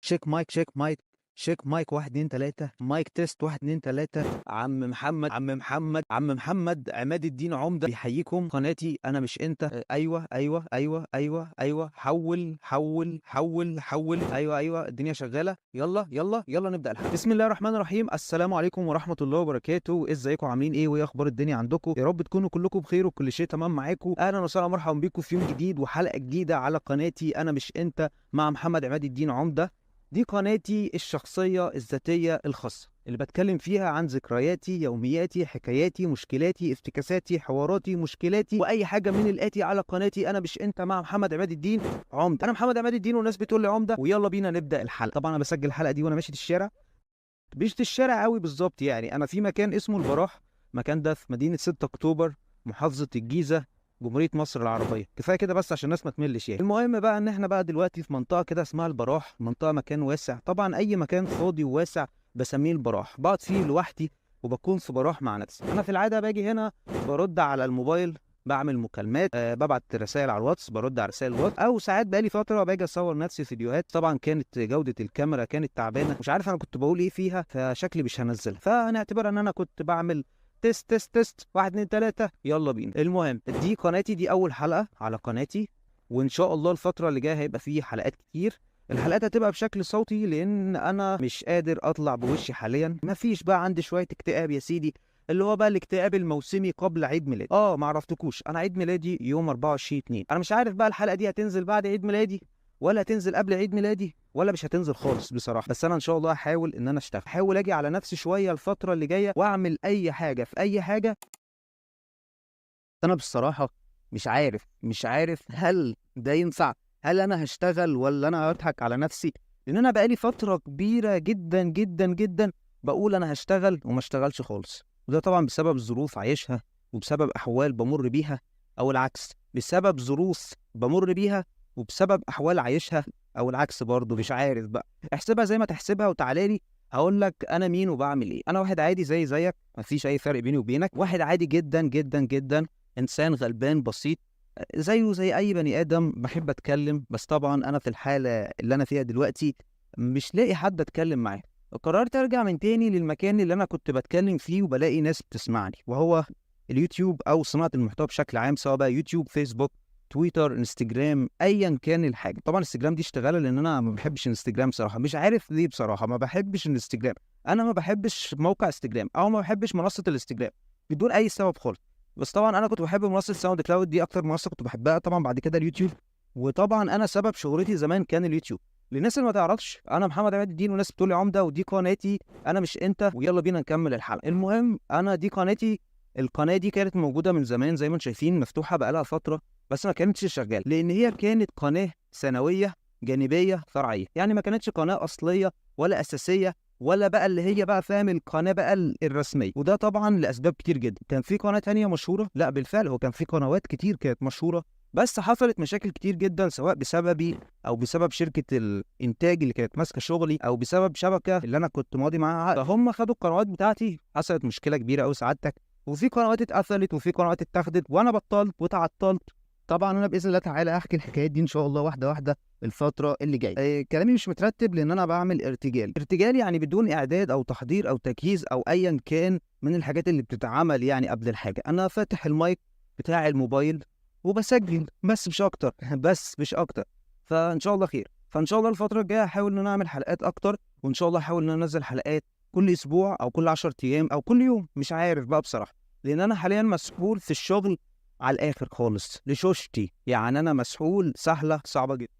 شيك مايك شيك مايك شيك مايك 1 2 3 مايك تيست 1 2 3. عم محمد عماد الدين عمدة بيحييكم قناتي انا مش انت. ايوه حول. ايوه الدنيا شغاله. يلا نبدا الحلقه. بسم الله الرحمن الرحيم. السلام عليكم ورحمه الله وبركاته. ازيكم عاملين ايه وايه اخبار الدنيا عندكم؟ يا رب تكونوا كلكم بخير وكل شيء تمام معاكم. اهلا وسهلا مرحبا بيكم في يوم جديد وحلقه جديده على قناتي انا مش انت مع محمد عماد الدين عمدة. دي قناتي الشخصية الذاتية الخاصة اللي بتكلم فيها عن ذكرياتي، يومياتي، حكاياتي، مشكلاتي، افتكاساتي، حواراتي، مشكلاتي، وأي حاجة من الآتي على قناتي أنا مش أنت مع محمد عماد الدين عمدة. أنا محمد عماد الدين والناس بتقول لي عمدة، ويلا بينا نبدأ الحلقة. طبعا أنا بسجل الحلقة دي وأنا ماشي في الشارع، مش في الشارع قوي بالظبط، يعني أنا في مكان اسمه البراح. المكان ده في مدينة 6 أكتوبر، محافظة الجيزة، جمهورية مصر العربية. كفاية كده بس عشان الناس ما تملش يعني. المهم بقى ان احنا بقى دلوقتي في منطقة كده اسمها البراح، منطقة مكان واسع. طبعا اي مكان فاضي وواسع بسميه البراح، بقعد فيه لوحدي وبكون في براح مع نفسي. انا في العادة باجي هنا برد على الموبايل، بعمل مكالمات، ببعت رسائل على الواتس، برد على رسائل الواتس، او ساعات بقالي فتره باجي اصور نفسي فيديوهات. طبعا كانت جوده الكاميرا كانت تعبانه، مش عارف انا كنت بقول ايه فيها، فشكلي مش هنزلها. فنعتبر ان انا كنت بعمل تيست 1 2 3 يلا بينا. المهم دي قناتي، دي اول حلقه على قناتي، وان شاء الله الفتره اللي جايه هيبقى فيه حلقات كتير. الحلقات هتبقى بشكل صوتي لان انا مش قادر اطلع بوشي حاليا، مفيش بقى عندي شويه اكتئاب يا سيدي، اللي هو بقى الاكتئاب الموسمي قبل عيد ميلادي. ما عرفتكوش، انا عيد ميلادي يوم 24/2. انا مش عارف بقى الحلقه دي هتنزل بعد عيد ميلادي ولا هتنزل قبل عيد ميلادي ولا مش هتنزل خالص بصراحه. بس انا ان شاء الله هحاول ان انا اشتغل، هحاول اجي على نفسي شويه الفتره اللي جايه واعمل اي حاجه في اي حاجه. انا بصراحه مش عارف هل ده ينفع، هل انا هشتغل ولا انا هضحك على نفسي، لان انا بقالي فتره كبيره جدا بقول انا هشتغل وما اشتغلش خالص. وده طبعا بسبب ظروف عايشها وبسبب احوال بمر بيها، او العكس بسبب ظروف بمر بيها وبسبب احوال عايشها، او العكس برضه مش عارف بقى. احسبها زي ما تحسبها وتعالى لي هقول لك انا مين وبعمل ايه. انا واحد عادي زيك، مفيش اي فرق بيني وبينك، واحد عادي جدا، انسان غلبان بسيط زيه زي اي بني ادم. بحب اتكلم، بس طبعا انا في الحاله اللي انا فيها دلوقتي مش لاقي حد اتكلم معاه. قررت ارجع من تاني للمكان اللي انا كنت بتكلم فيه وبلاقي ناس بتسمعني، وهو اليوتيوب او صناعه المحتوى بشكل عام، سواء بقى يوتيوب، فيسبوك، تويتر، انستجرام، ايا كان الحاجه. طبعا انستجرام دي اشتغاله لان انا ما بحبش انستجرام صراحه، مش عارف ليه بصراحه ما بحبش انستجرام. انا ما بحبش موقع انستجرام او ما بحبش منصه الانستجرام بدون اي سبب خالص. بس طبعا انا كنت بحب منصه ساوند كلاود، دي اكتر منصه كنت بحبها. طبعا بعد كده اليوتيوب، وطبعا انا سبب شهرتي زمان كان اليوتيوب. للناس اللي ما تعرفش، انا محمد عماد الدين والناس بتقول لي عمده، ودي قناتي انا مش انت، ويلا بينا نكمل الحلقه. المهم انا دي قناتي، القناه دي كانت موجوده من زمان زي ما انتم شايفين، مفتوحه بقالها فتره، بس ما كانتش شغاله لان هي كانت قناه ثانويه جانبيه فرعيه، يعني ما كانتش قناه اصليه ولا اساسيه، ولا بقى اللي هي بقى فاهم القناه بقى الرسميه. وده طبعا لاسباب كتير جدا. كان في قناه تانية مشهوره، لا بالفعل هو كان في قنوات كتير كانت مشهوره، بس حصلت مشاكل كتير جدا سواء بسببي او بسبب شركه الانتاج اللي كانت ماسكه شغلي او بسبب شبكه اللي انا كنت ماضي معاها عقد. فهم خدوا القنوات بتاعتي، حصلت مشكله كبيره قوي سعادتك، وفي قنوات اتقفلت وفي قنوات اتاخدت وانا بطلت وتعطلت. طبعا انا باذن الله تعالى احكي الحكايات دي ان شاء الله واحده واحده الفتره اللي جايه. كلامي مش مترتب لان انا بعمل ارتجال يعني بدون اعداد او تحضير او تجهيز او ايا كان من الحاجات اللي بتتعمل يعني قبل الحاجه. انا فاتح المايك بتاع الموبايل وبسجل، بس مش اكتر بس مش اكتر. فان شاء الله خير. فان شاء الله الفتره الجايه هحاول ان انا اعمل حلقات اكتر، وان شاء الله هحاول ان انا انزل حلقات كل اسبوع او كل 10 ايام او كل يوم، مش عارف بقى بصراحه، لان انا حاليا مسحول في الشغل على الاخر خالص لشوشتي. يعني انا مسحول سهله صعبه جدا.